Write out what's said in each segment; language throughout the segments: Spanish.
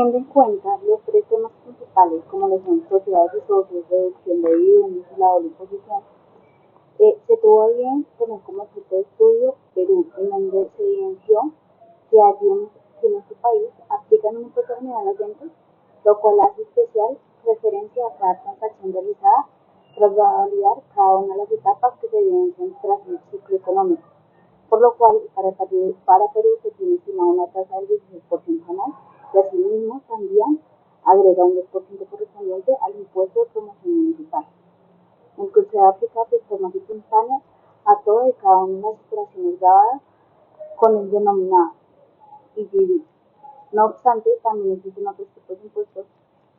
Teniendo en cuenta los tres temas principales, como lo son sociedades y socios, reducción de dividendos y la doble imposición, se tuvo bien tener como objeto de estudio Perú, en donde se evidenció que allí en este país aplican un impuesto general a las ventas, lo cual hace especial referencia a cada transacción realizada tras validar cada una de las etapas que se evidencian tras el ciclo económico. Por lo cual, para Perú se tiene estimada una tasa del 16% anual y asimismo también agrega un 10% correspondiente al impuesto de promoción municipal, el que se aplica de forma simultánea a todas y cada una de las operaciones grabadas con el denominado IGB. No obstante, también existen otros tipos de impuestos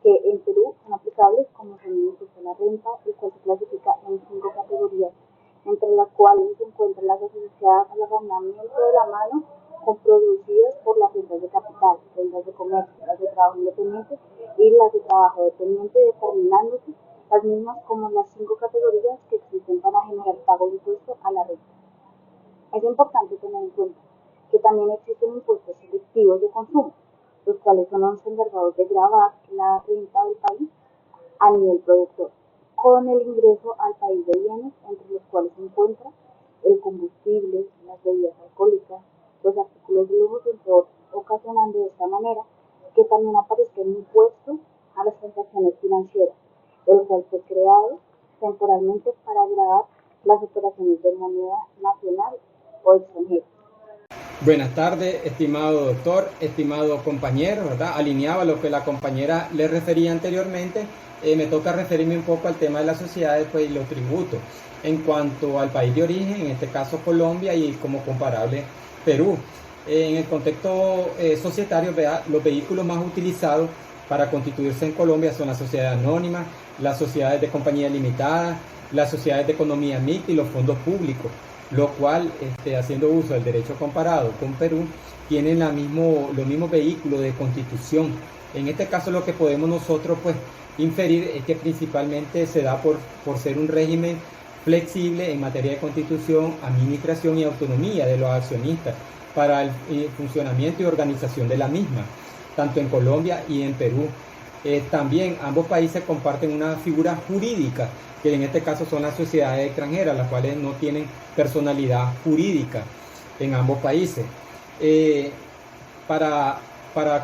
que en Perú son aplicables, como son el impuesto a la renta, el cual se clasifica en 5 categorías, entre las cuales se encuentran las asociadas al arrendamiento de la mano o producidas por las rentas de capital, rentas de comercio, las de trabajo independiente y las de trabajo dependiente, determinándose las mismas como las 5 categorías que existen para generar pago de impuesto a la renta. Es importante tener en cuenta que también existen impuestos selectivos de consumo, los cuales son los encargados de gravar la renta del país a nivel productor, con el ingreso al país de bienes, entre los cuales se encuentra el combustible, las bebidas alcohólicas, los artículos de lujo, entre otros, ocasionando de esta manera que también aparezca un impuesto a las transacciones financieras, el cual fue creado temporalmente para gravar las operaciones de moneda nacional o extranjera. Buenas tardes, estimado doctor, estimado compañero, ¿verdad? Alineado a lo que la compañera le refería anteriormente, me toca referirme un poco al tema de las sociedades, pues, y los tributos. En cuanto al país de origen, en este caso Colombia, y como comparable Perú. En el contexto societario, los vehículos más utilizados para constituirse en Colombia son las sociedades anónimas, las sociedades de compañía limitada, las sociedades de economía mixta y los fondos públicos, lo cual, haciendo uso del derecho comparado con Perú, tienen los mismos vehículos de constitución. En este caso, lo que podemos nosotros, pues, inferir es que principalmente se da por ser un régimen flexible en materia de constitución, administración y autonomía de los accionistas para el funcionamiento y organización de la misma, tanto en Colombia y en Perú. También ambos países comparten una figura jurídica, que en este caso son las sociedades extranjeras, las cuales no tienen personalidad jurídica en ambos países. Para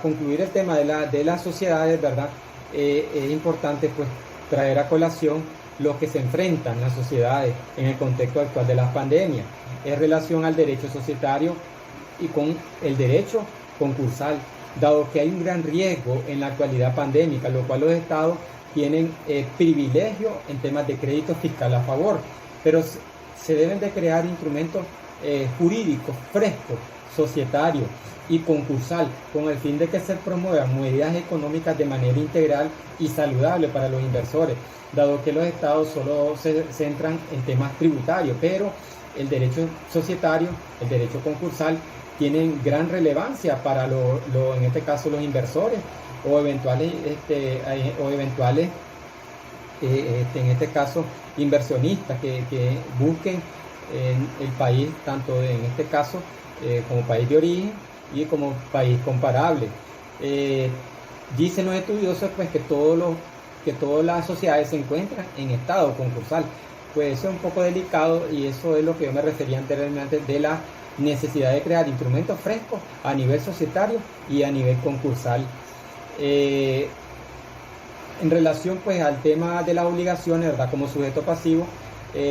concluir el tema de las sociedades, ¿verdad? Es importante, pues, traer a colación lo que se enfrentan las sociedades en el contexto actual de la pandemia en relación al derecho societario y con el derecho concursal, dado que hay un gran riesgo en la actualidad pandémica, lo cual los estados tienen privilegio en temas de crédito fiscal a favor, pero se deben de crear instrumentos jurídicos frescos, societarios y concursal, con el fin de que se promuevan medidas económicas de manera integral y saludable para los inversores, dado que los estados solo se centran en temas tributarios, pero el derecho societario, el derecho concursal, tienen gran relevancia para en este caso los inversores o eventuales en este caso inversionistas que busquen el país, tanto en este caso como país de origen y como país comparable. Dicen los estudiosos, pues, que todas las sociedades se encuentran en estado concursal. Pues eso es un poco delicado, y eso es lo que yo me refería anteriormente de la necesidad de crear instrumentos frescos a nivel societario y a nivel concursal. En relación, pues, al tema de las obligaciones, ¿verdad? Como sujeto pasivo,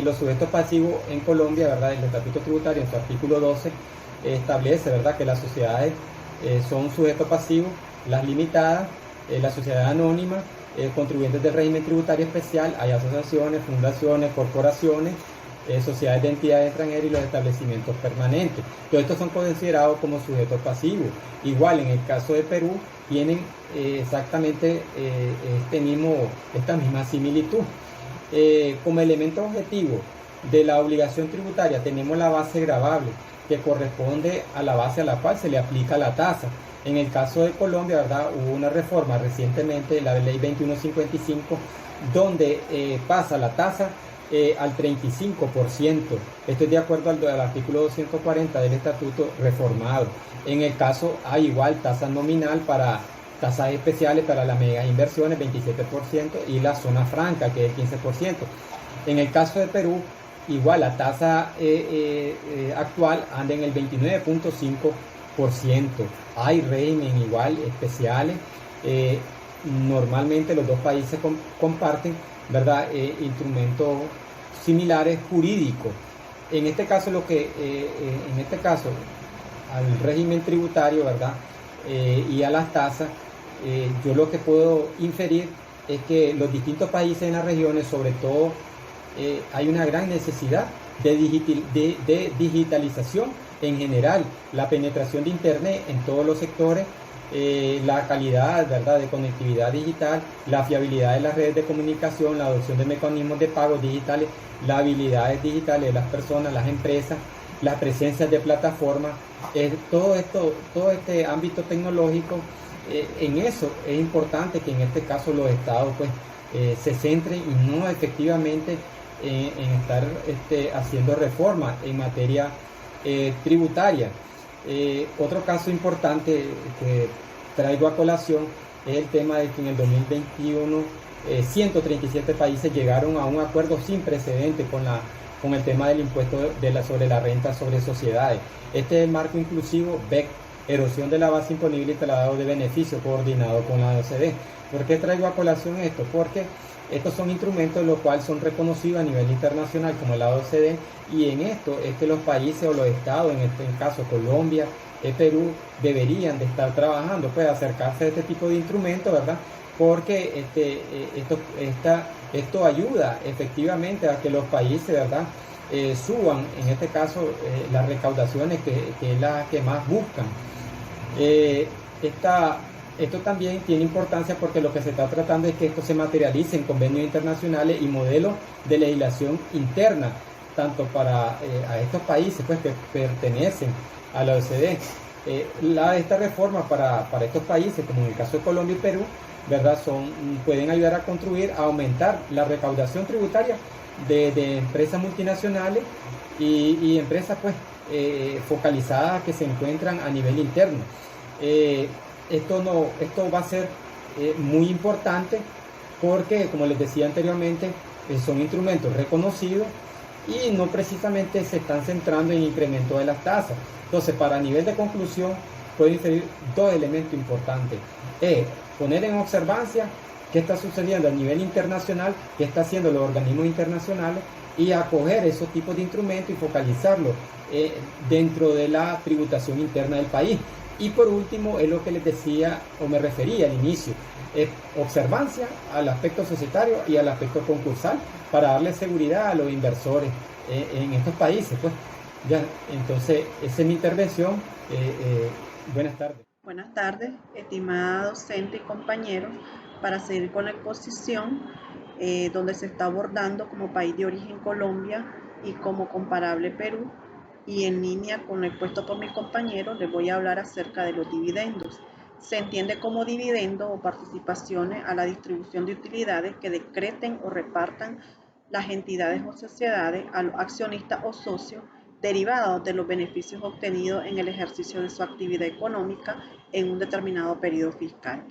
los sujetos pasivos en Colombia, ¿verdad? El estatuto tributario en su artículo 12 establece, ¿verdad?, que las sociedades son sujetos pasivos, las limitadas, las sociedades anónimas, contribuyentes del régimen tributario especial, hay asociaciones, fundaciones, corporaciones, sociedades de entidades extranjeras y los establecimientos permanentes. Todos estos son considerados como sujetos pasivos. Igual, en el caso de Perú, tienen exactamente esta misma similitud. Como elemento objetivo de la obligación tributaria tenemos la base gravable, que corresponde a la base a la cual se le aplica la tasa. En el caso de Colombia, ¿verdad?, hubo una reforma recientemente, la ley 2155, donde pasa la tasa al 35%. Esto es de acuerdo al artículo 240 del estatuto reformado. En el caso hay igual tasa nominal para tasas especiales para las mega inversiones 27% y la zona franca que es el 15%. En el caso de Perú, igual la tasa actual anda en el 29.5%. Hay régimen igual especiales. Normalmente los dos países comparten, ¿verdad? Instrumentos similares jurídicos. En este caso al régimen tributario, ¿verdad? Y a las tasas, yo lo que puedo inferir es que los distintos países en las regiones, sobre todo, hay una gran necesidad de digitalización en general, la penetración de Internet en todos los sectores, la calidad, ¿verdad?, de conectividad digital, la fiabilidad de las redes de comunicación, la adopción de mecanismos de pagos digitales, las habilidades digitales de las personas, las empresas, las presencias de plataformas, todo este ámbito tecnológico. En eso es importante que en este caso los estados pues se centren y no efectivamente en estar haciendo reformas en materia tributaria. Otro caso importante que traigo a colación es el tema de que en el 2021 137 países llegaron a un acuerdo sin precedente con el tema del impuesto sobre la renta sobre sociedades. Este es el marco inclusivo BEC, erosión de la base imponible y traslado de beneficio coordinado con la OCDE. ¿Por qué traigo a colación esto? Porque estos son instrumentos los cuales son reconocidos a nivel internacional como la OCDE, y en esto es que los países o los estados, en este caso Colombia, Perú, deberían de estar trabajando, pues acercarse a este tipo de instrumentos, ¿verdad? Porque esto ayuda efectivamente a que los países, ¿verdad?, suban, en este caso, las recaudaciones que es la que más buscan. Esto también tiene importancia porque lo que se está tratando es que esto se materialice en convenios internacionales y modelos de legislación interna, tanto para a estos países pues, que pertenecen a la OCDE. Esta reforma para estos países, como en el caso de Colombia y Perú, ¿verdad?, pueden ayudar a construir, a aumentar la recaudación tributaria de empresas multinacionales y empresas pues focalizadas que se encuentran a nivel interno. Esto va a ser muy importante porque, como les decía anteriormente, son instrumentos reconocidos y no precisamente se están centrando en incremento de las tasas. Entonces, para nivel de conclusión, puedo inferir dos elementos importantes. Poner en observancia qué está sucediendo a nivel internacional, qué están haciendo los organismos internacionales, y acoger esos tipos de instrumentos y focalizarlos dentro de la tributación interna del país. Y por último, es lo que les decía o me refería al inicio, observancia al aspecto societario y al aspecto concursal para darle seguridad a los inversores en estos países. Pues ya, entonces, esa es mi intervención. Buenas tardes. Buenas tardes, estimada docente y compañeros. Para seguir con la exposición, donde se está abordando como país de origen Colombia y como comparable Perú, y en línea con lo expuesto por mis compañeros, les voy a hablar acerca de los dividendos. Se entiende como dividendo o participaciones a la distribución de utilidades que decreten o repartan las entidades o sociedades a los accionistas o socios derivados de los beneficios obtenidos en el ejercicio de su actividad económica en un determinado periodo fiscal.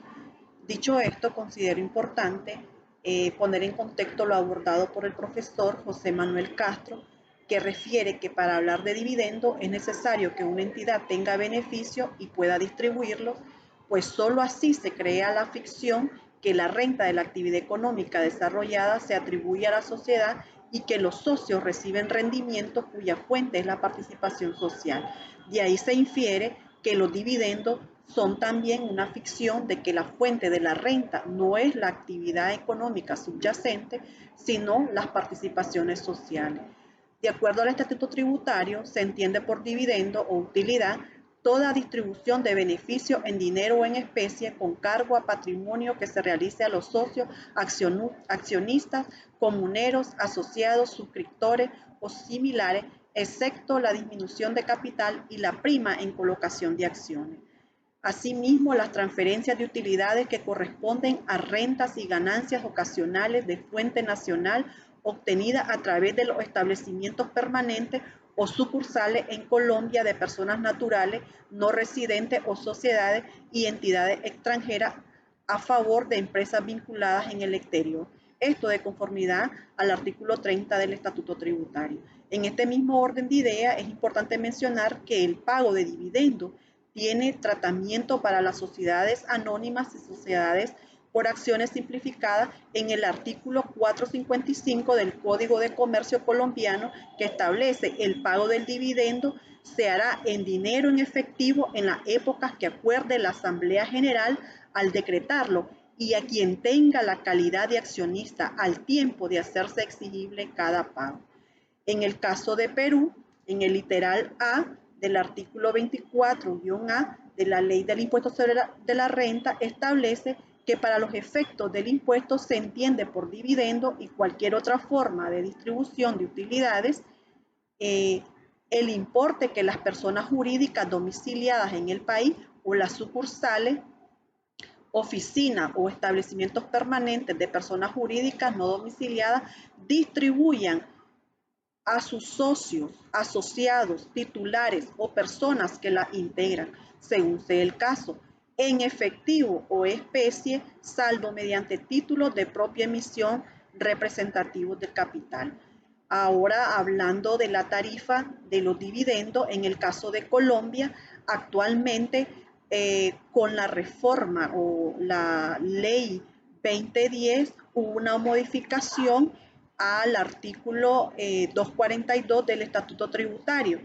Dicho esto, considero importante poner en contexto lo abordado por el profesor José Manuel Castro, que refiere que para hablar de dividendo es necesario que una entidad tenga beneficio y pueda distribuirlos, pues sólo así se crea la ficción que la renta de la actividad económica desarrollada se atribuye a la sociedad y que los socios reciben rendimientos cuya fuente es la participación social. De ahí se infiere que los dividendos son también una ficción de que la fuente de la renta no es la actividad económica subyacente, sino las participaciones sociales. De acuerdo al Estatuto Tributario, se entiende por dividendo o utilidad toda distribución de beneficio en dinero o en especie con cargo a patrimonio que se realice a los socios, accionistas, comuneros, asociados, suscriptores o similares, excepto la disminución de capital y la prima en colocación de acciones. Asimismo, las transferencias de utilidades que corresponden a rentas y ganancias ocasionales de fuente nacional obtenidas a través de los establecimientos permanentes o sucursales en Colombia de personas naturales, no residentes o sociedades y entidades extranjeras a favor de empresas vinculadas en el exterior. Esto de conformidad al artículo 30 del Estatuto Tributario. En este mismo orden de ideas es importante mencionar que el pago de dividendos tiene tratamiento para las sociedades anónimas y sociedades por acciones simplificadas en el artículo 455 del Código de Comercio colombiano, que establece el pago del dividendo se hará en dinero en efectivo en las épocas que acuerde la Asamblea General al decretarlo y a quien tenga la calidad de accionista al tiempo de hacerse exigible cada pago. En el caso de Perú, en el literal A del artículo 24-A de la Ley del Impuesto sobre la Renta establece que para los efectos del impuesto se entiende por dividendo y cualquier otra forma de distribución de utilidades el importe que las personas jurídicas domiciliadas en el país o las sucursales, oficinas o establecimientos permanentes de personas jurídicas no domiciliadas distribuyan a sus socios, asociados, titulares o personas que la integran, según sea el caso, en efectivo o especie, salvo mediante títulos de propia emisión representativos del capital. Ahora, hablando de la tarifa de los dividendos, en el caso de Colombia, actualmente con la reforma o la ley 2010 hubo una modificación al artículo 242 del Estatuto Tributario,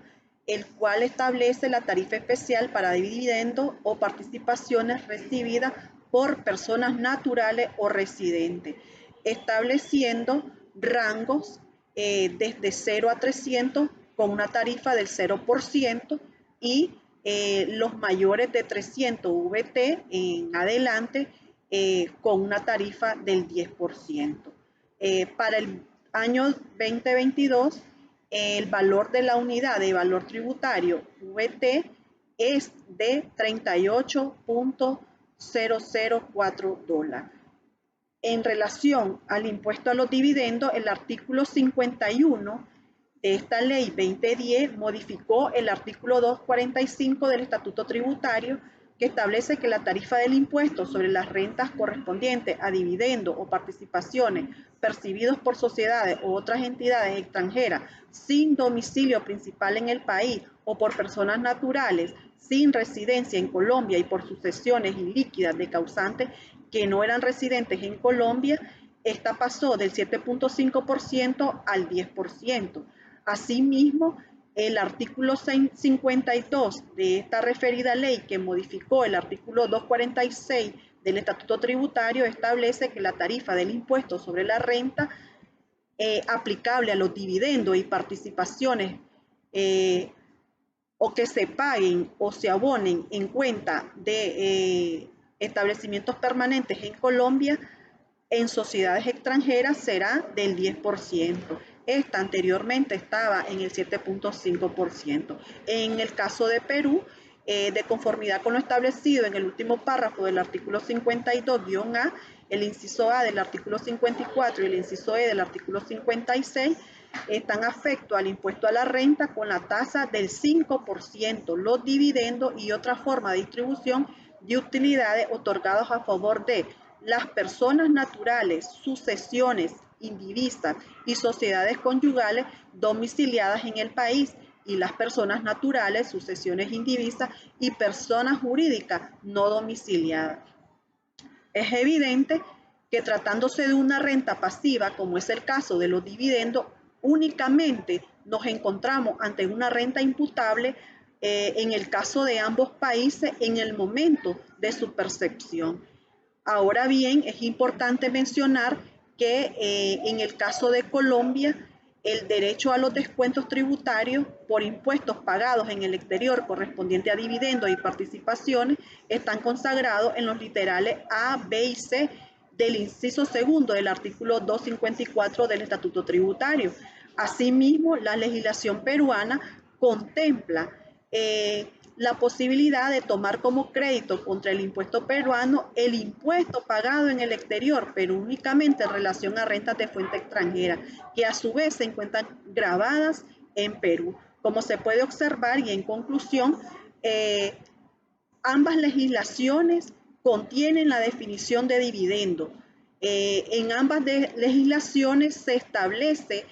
el cual establece la tarifa especial para dividendos o participaciones recibidas por personas naturales o residentes, estableciendo rangos desde 0 a 300 con una tarifa del 0% y los mayores de 300 VT en adelante con una tarifa del 10%. Para el año 2022, el valor de la unidad de valor tributario VT es de $38.004. En relación al impuesto a los dividendos, el artículo 51 de esta ley 2010 modificó el artículo 245 del Estatuto Tributario, que establece que la tarifa del impuesto sobre las rentas correspondientes a dividendos o participaciones percibidos por sociedades u otras entidades extranjeras sin domicilio principal en el país o por personas naturales sin residencia en Colombia y por sucesiones ilíquidas de causantes que no eran residentes en Colombia, esta pasó del 7.5% al 10%. Asimismo, el artículo 52 de esta referida ley, que modificó el artículo 246 del Estatuto Tributario, establece que la tarifa del impuesto sobre la renta aplicable a los dividendos y participaciones o que se paguen o se abonen en cuenta de establecimientos permanentes en Colombia en sociedades extranjeras será del 10%. Esta anteriormente estaba en el 7.5%. En el caso de Perú, de conformidad con lo establecido en el último párrafo del artículo 52-A, el inciso A del artículo 54 y el inciso E del artículo 56, están afectos al impuesto a la renta con la tasa del 5%, los dividendos y otra forma de distribución de utilidades otorgados a favor de las personas naturales, sucesiones indivisas y sociedades conyugales domiciliadas en el país y las personas naturales, sucesiones indivisas y personas jurídicas no domiciliadas. Es evidente que tratándose de una renta pasiva, como es el caso de los dividendos, únicamente nos encontramos ante una renta imputable en el caso de ambos países en el momento de su percepción. Ahora bien, es importante mencionar que en el caso de Colombia, el derecho a los descuentos tributarios por impuestos pagados en el exterior correspondiente a dividendos y participaciones están consagrados en los literales A, B y C del inciso segundo del artículo 254 del Estatuto Tributario. Asimismo, la legislación peruana contempla la posibilidad de tomar como crédito contra el impuesto peruano el impuesto pagado en el exterior, pero únicamente en relación a rentas de fuente extranjera, que a su vez se encuentran grabadas en Perú. Como se puede observar y en conclusión, ambas legislaciones contienen la definición de dividendo. En ambas legislaciones se establece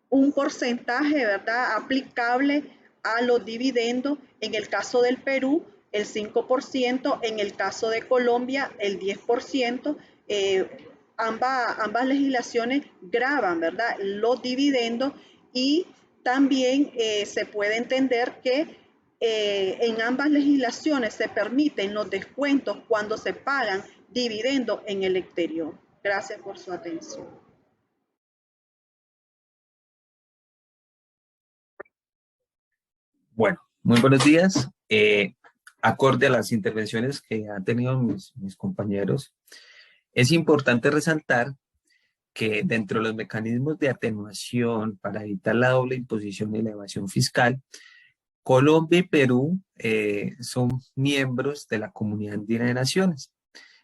un porcentaje, ¿verdad?, aplicable a los dividendos. En el caso del Perú, el 5%, en el caso de Colombia, el 10%. Ambas legislaciones gravan, ¿verdad?, los dividendos, y también se puede entender que en ambas legislaciones se permiten los descuentos cuando se pagan dividendos en el exterior. Gracias por su atención. Bueno, muy buenos días. Acorde a las intervenciones que han tenido mis compañeros, es importante resaltar que dentro de los mecanismos de atenuación para evitar la doble imposición y la evasión fiscal, Colombia y Perú son miembros de la Comunidad Andina de Naciones.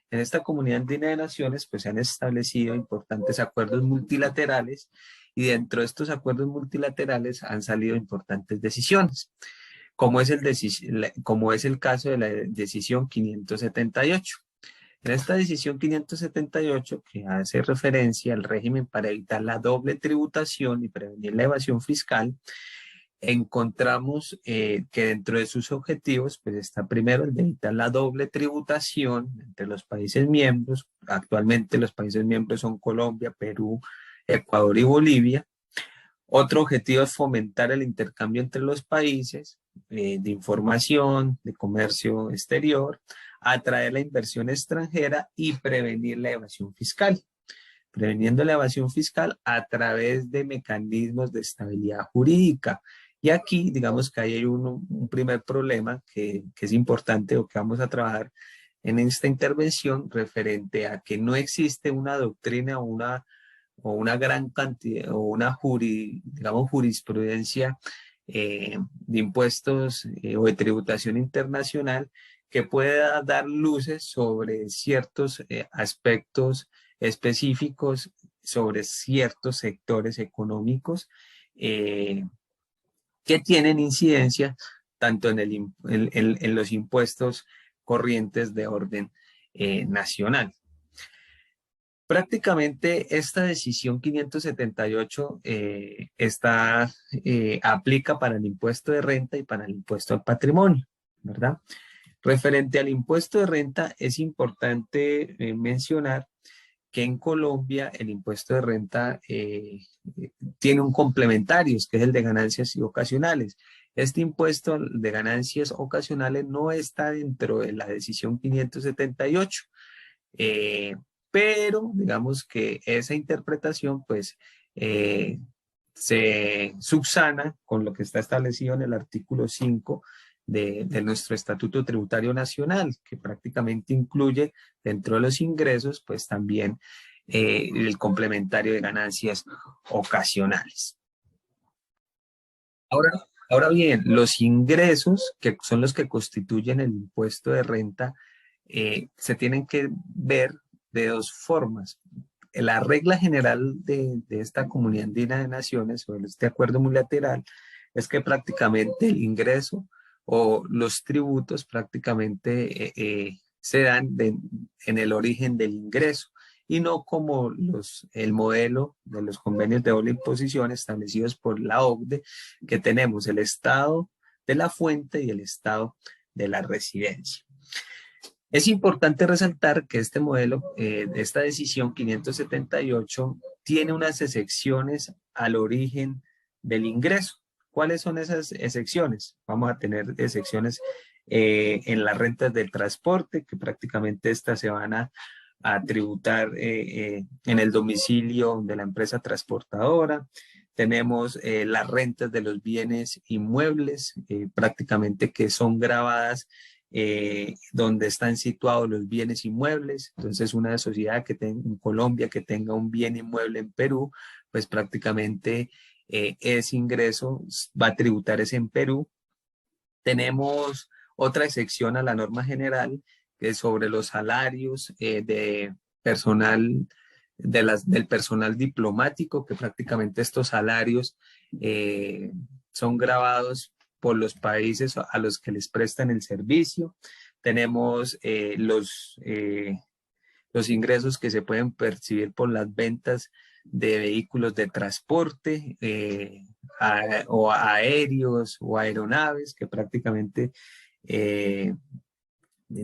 En esta Comunidad Andina de Naciones pues se han establecido importantes acuerdos multilaterales, y dentro de estos acuerdos multilaterales han salido importantes decisiones, como es el caso de la decisión 578. En esta decisión 578, que hace referencia al régimen para evitar la doble tributación y prevenir la evasión fiscal, encontramos que dentro de sus objetivos pues está primero el de evitar la doble tributación entre los países miembros. Actualmente los países miembros son Colombia, Perú, Ecuador y Bolivia. Otro objetivo es fomentar el intercambio entre los países de información, de comercio exterior, atraer la inversión extranjera y prevenir la evasión fiscal. Preveniendo la evasión fiscal a través de mecanismos de estabilidad jurídica. Y aquí, digamos que hay un primer problema que es importante, o que vamos a trabajar en esta intervención, referente a que no existe una doctrina o una gran cantidad, o una jurisprudencia de impuestos o de tributación internacional que pueda dar luces sobre ciertos aspectos específicos, sobre ciertos sectores económicos que tienen incidencia tanto en los impuestos corrientes de orden nacional. Prácticamente esta decisión 578 aplica para el impuesto de renta y para el impuesto al patrimonio, ¿verdad? Referente al impuesto de renta, es importante mencionar que en Colombia el impuesto de renta tiene un complementario, que es el de ganancias ocasionales. Este impuesto de ganancias ocasionales no está dentro de la decisión 578, pero digamos que esa interpretación pues se subsana con lo que está establecido en el artículo 5 de nuestro Estatuto Tributario Nacional, que prácticamente incluye dentro de los ingresos pues también el complementario de ganancias ocasionales. Ahora bien, los ingresos, que son los que constituyen el impuesto de renta, se tienen que ver de dos formas. La regla general de esta Comunidad Andina de Naciones, o de este acuerdo multilateral, es que prácticamente el ingreso o los tributos prácticamente se dan en el origen del ingreso, y no como el modelo de los convenios de doble imposición establecidos por la OCDE, que tenemos el estado de la fuente y el estado de la residencia. Es importante resaltar que este modelo, esta decisión 578, tiene unas excepciones al origen del ingreso. ¿Cuáles son esas excepciones? Vamos a tener excepciones en las rentas del transporte, que prácticamente estas se van a tributar en el domicilio de la empresa transportadora. Tenemos las rentas de los bienes inmuebles, prácticamente que son gravadas donde están situados los bienes inmuebles. Entonces, una sociedad que tenga en Colombia, que tenga un bien inmueble en Perú, pues prácticamente ese ingreso va a tributar en Perú. Tenemos otra excepción a la norma general, que es sobre los salarios de personal, del personal diplomático, que prácticamente estos salarios son gravados por los países a los que les prestan el servicio. Tenemos los ingresos que se pueden percibir por las ventas de vehículos de transporte o aéreos o aeronaves que prácticamente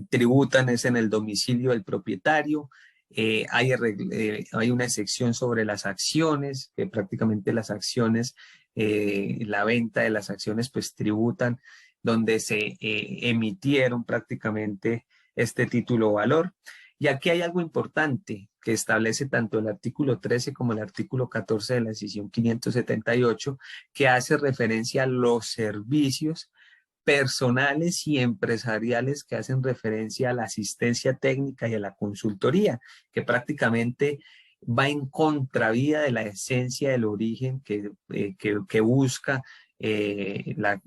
tributan es en el domicilio del propietario. Hay una sección sobre las acciones, que prácticamente las acciones, la venta de las acciones pues tributan donde se emitieron prácticamente este título o valor. Y aquí hay algo importante que establece tanto el artículo 13 como el artículo 14 de la decisión 578, que hace referencia a los servicios personales y empresariales que hacen referencia a la asistencia técnica y a la consultoría, que prácticamente va en contravía de la esencia del origen que busca la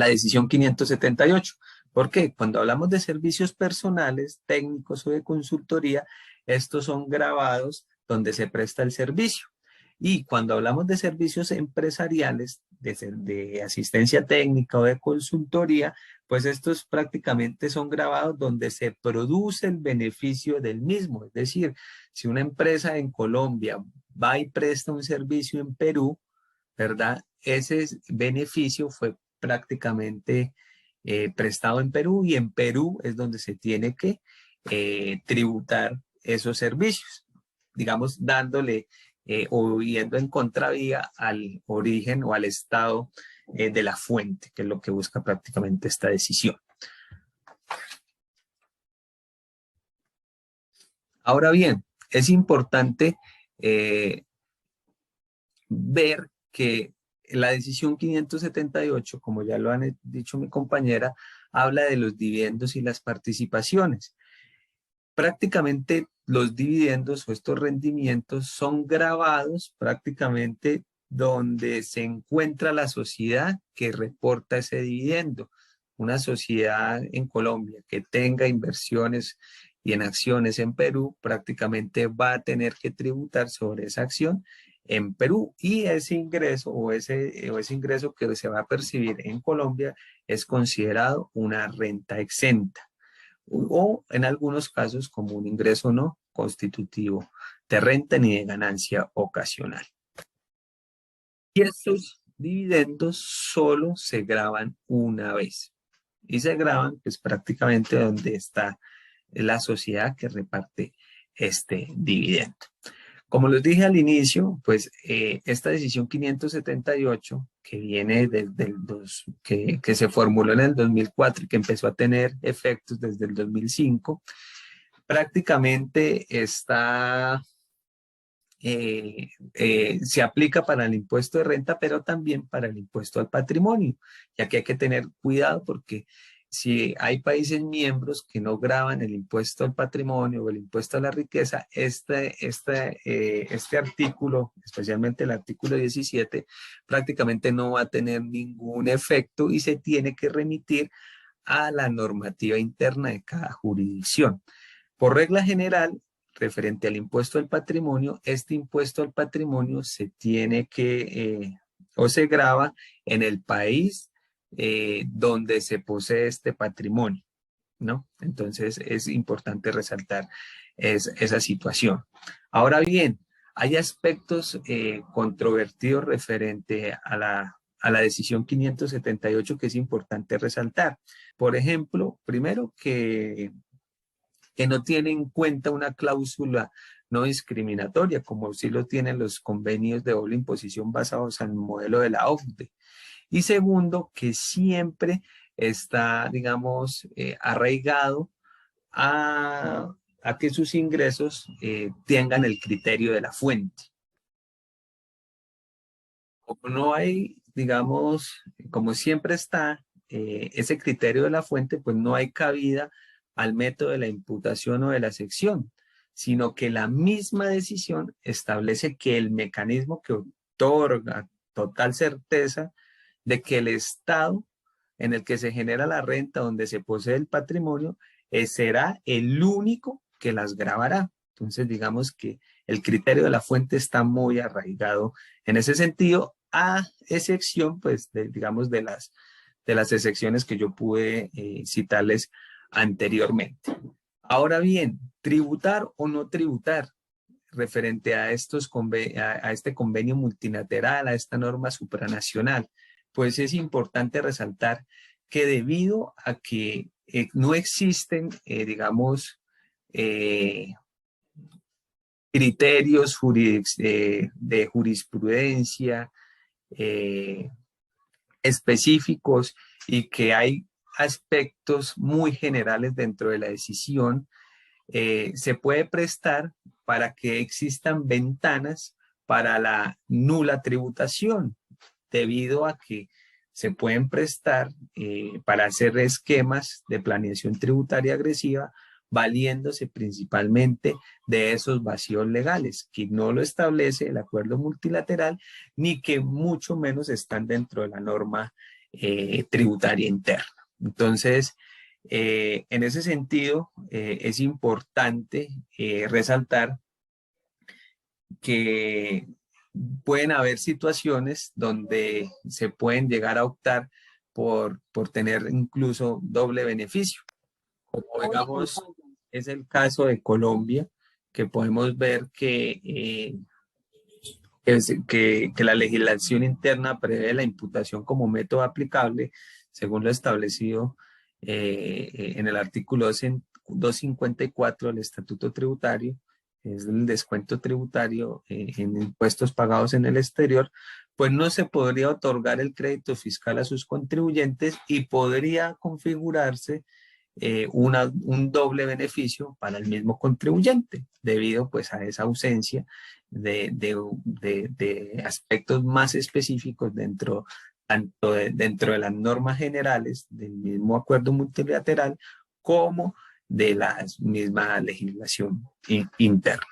decisión 578. ¿Por qué? Cuando hablamos de servicios personales, técnicos o de consultoría, estos son gravados donde se presta el servicio. Y cuando hablamos de servicios empresariales, de asistencia técnica o de consultoría, pues estos prácticamente son gravados donde se produce el beneficio del mismo. Es decir, si una empresa en Colombia va y presta un servicio en Perú, ¿verdad? Ese beneficio fue prácticamente prestado en Perú, y en Perú es donde se tiene que tributar esos servicios, digamos, dándole o yendo en contravía al origen o al estado de la fuente, que es lo que busca prácticamente esta decisión. Ahora bien, es importante ver que la decisión 578, como ya lo han dicho mi compañera, habla de los dividendos y las participaciones. Prácticamente los dividendos o estos rendimientos son gravados prácticamente donde se encuentra la sociedad que reporta ese dividendo. Una sociedad en Colombia que tenga inversiones y en acciones en Perú prácticamente va a tener que tributar sobre esa acción en Perú, y ese ingreso o ese ingreso que se va a percibir en Colombia es considerado una renta exenta, o en algunos casos como un ingreso no constitutivo de renta ni de ganancia ocasional. Y estos dividendos solo se graban una vez, y se graban pues prácticamente donde está la sociedad que reparte este dividendo. Como les dije al inicio, pues esta decisión 578, que viene desde que se formuló en el 2004 y que empezó a tener efectos desde el 2005, prácticamente se aplica para el impuesto de renta, pero también para el impuesto al patrimonio, ya que hay que tener cuidado porque si hay países miembros que no graban el impuesto al patrimonio o el impuesto a la riqueza, este artículo, especialmente el artículo 17, prácticamente no va a tener ningún efecto y se tiene que remitir a la normativa interna de cada jurisdicción. Por regla general, referente al impuesto al patrimonio, este impuesto al patrimonio se tiene que, o se grava en el país donde se posee este patrimonio, ¿no? Entonces es importante resaltar esa situación. Ahora bien, hay aspectos controvertidos referente a la decisión 578 que es importante resaltar. Por ejemplo, primero que no tiene en cuenta una cláusula no discriminatoria, como sí lo tienen los convenios de doble imposición basados en el modelo de la OCDE. Y segundo, que siempre está, digamos, arraigado a que sus ingresos tengan el criterio de la fuente. Como no hay, digamos, como siempre está ese criterio de la fuente, pues no hay cabida al método de la imputación o de la sección, sino que la misma decisión establece que el mecanismo que otorga total certeza de que el estado en el que se genera la renta, donde se posee el patrimonio, será el único que las gravará. Entonces, digamos que el criterio de la fuente está muy arraigado en ese sentido, a excepción, pues, digamos, de las excepciones que yo pude citarles anteriormente. Ahora bien, tributar o no tributar referente a este convenio multilateral, a esta norma supranacional, pues es importante resaltar que debido a que no existen, digamos, criterios de jurisprudencia específicos y que hay aspectos muy generales dentro de la decisión, se puede prestar para que existan ventanas para la nula tributación, debido a que se pueden prestar para hacer esquemas de planeación tributaria agresiva, valiéndose principalmente de esos vacíos legales, que no lo establece el acuerdo multilateral, ni que mucho menos están dentro de la norma tributaria interna. Entonces, en ese sentido, es importante resaltar que pueden haber situaciones donde se pueden llegar a optar por tener incluso doble beneficio. Como digamos, es el caso de Colombia, que podemos ver que la legislación interna prevé la imputación como método aplicable, según lo establecido en el artículo 254 del Estatuto Tributario, es el descuento tributario en impuestos pagados en el exterior, pues no se podría otorgar el crédito fiscal a sus contribuyentes y podría configurarse un doble beneficio para el mismo contribuyente, debido pues a esa ausencia de aspectos más específicos dentro de las normas generales del mismo acuerdo multilateral como de la misma legislación interna.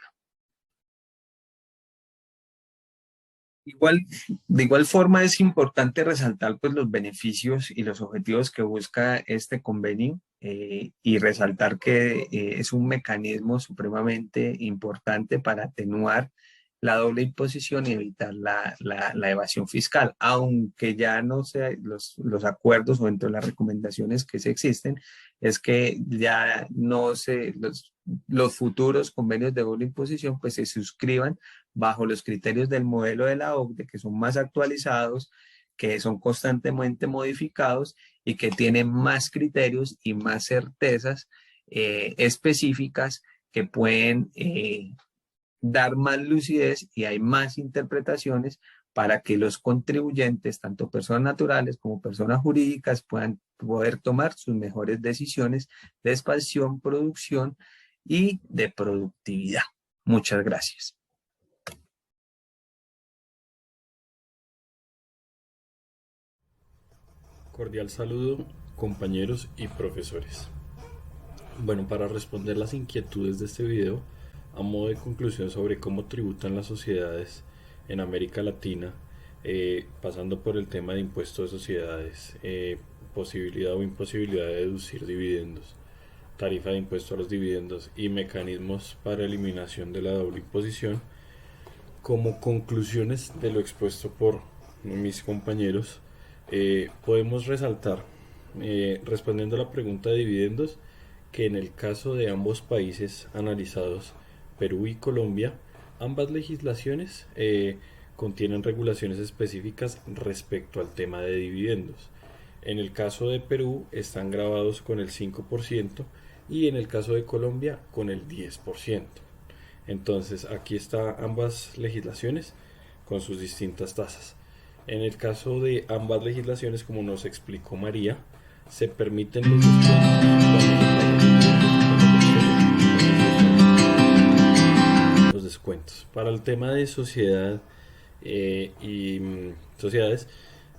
De igual forma es importante resaltar pues, los beneficios y los objetivos que busca este convenio y resaltar que es un mecanismo supremamente importante para atenuar la doble imposición y evitar la evasión fiscal, aunque ya no sea los acuerdos o dentro de las recomendaciones que se existen, es que ya no los futuros convenios de doble imposición pues se suscriban bajo los criterios del modelo de la OCDE, que son más actualizados, que son constantemente modificados y que tienen más criterios y más certezas específicas que pueden dar más lucidez y hay más interpretaciones para que los contribuyentes, tanto personas naturales como personas jurídicas, puedan poder tomar sus mejores decisiones de expansión, producción y de productividad. Muchas gracias. Cordial saludo, compañeros y profesores. Bueno, para responder las inquietudes de este video, a modo de conclusión sobre cómo tributan las sociedades en América Latina, pasando por el tema de impuesto de sociedades, posibilidad o imposibilidad de deducir dividendos, tarifa de impuesto a los dividendos y mecanismos para eliminación de la doble imposición, como conclusiones de lo expuesto por mis compañeros, podemos resaltar, respondiendo a la pregunta de dividendos, que en el caso de ambos países analizados, Perú y Colombia, ambas legislaciones contienen regulaciones específicas respecto al tema de dividendos. En el caso de Perú están grabados con el 5% y en el caso de Colombia con el 10%. Entonces aquí están ambas legislaciones con sus distintas tasas. En el caso de ambas legislaciones, como nos explicó María, se permiten los descuentos. Para el tema de sociedad y sociedades,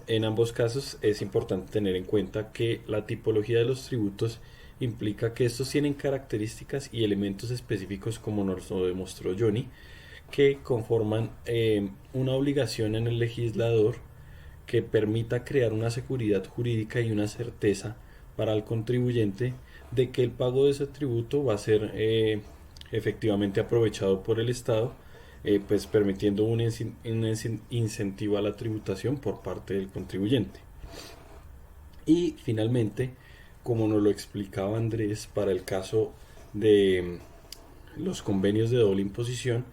en ambos casos es importante tener en cuenta que la tipología de los tributos implica que estos tienen características y elementos específicos, como nos lo demostró Johnny, que conforman una obligación en el legislador que permita crear una seguridad jurídica y una certeza para el contribuyente de que el pago de ese tributo va a ser efectivamente aprovechado por el Estado pues permitiendo un incentivo a la tributación por parte del contribuyente. Y finalmente, como nos lo explicaba Andrés, para el caso de los convenios de doble imposición,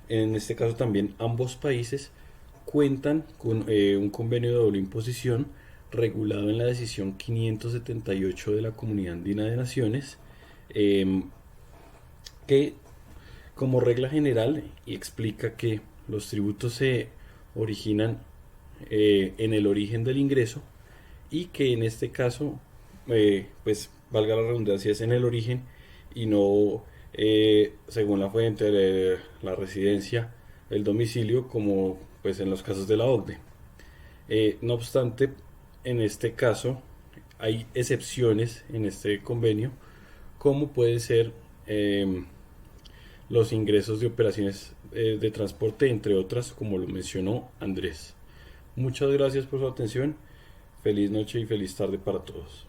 en este caso también ambos países cuentan con un convenio de doble imposición regulado en la decisión 578 de la Comunidad Andina de Naciones, que como regla general explica que los tributos se originan en el origen del ingreso, y que en este caso, pues valga la redundancia, es en el origen y no según la fuente de la residencia, el domicilio, como pues en los casos de la OCDE. No obstante, en este caso hay excepciones en este convenio, como puede ser los ingresos de operaciones de transporte, entre otras, como lo mencionó Andrés. Muchas gracias por su atención. Feliz noche y feliz tarde para todos.